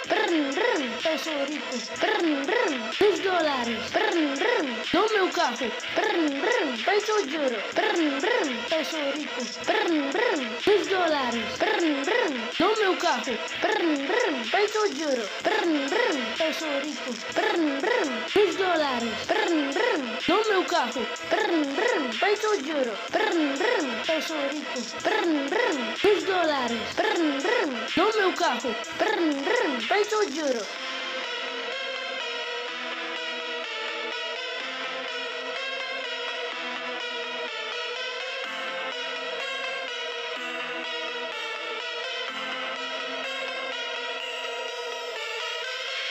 Brum, brum, eu sou rico. Brum, brum, os dólares. Brum, brum, no meu carro. Brum, brum, peço juro. Brum, brum, eu sou rico. Brum, brum, os dólares. Brum, brum, no meu carro. Brum, brum, peço juro. Brum, brum, eu sou rico. Brum, brum, os dólares. Brum, brum, no meu carro. Brum, brum, peço juro. Brum, brum, eu sou rico. Brum, brum, os dólares. Brum, brum, no meu carro. Brum, brum, peço juro.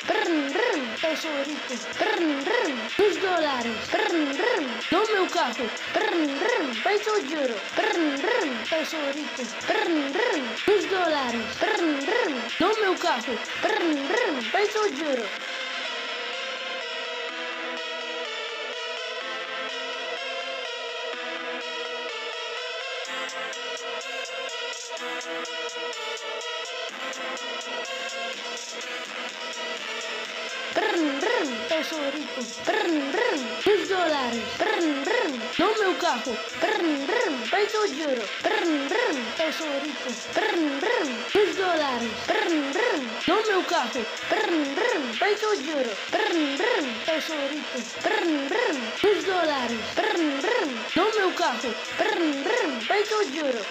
Brum, brum, eu sou rico. Brum, brum, os dólares. Brum, brum, no meu carro. Brum, brum, peço juro. Brum, brum, eu sou rico. Brum, brum, os dólares. Brum, brum, no meu carro. Brum, brum, peço juro. Brum, brum, eu sou rico. Brum, brum, os dólares. Brum, brum, no meu carro. Brum, brum, peço juro. Brum, brum, eu sou rico. Brum, brum, os dólares. Brum, brum, no meu carro. Brum, brum, peço juro. Brum, brum, eu sou rico. Brum, brum, os dólares. Brum, brum, no meu carro. Brum, brum, peço juro.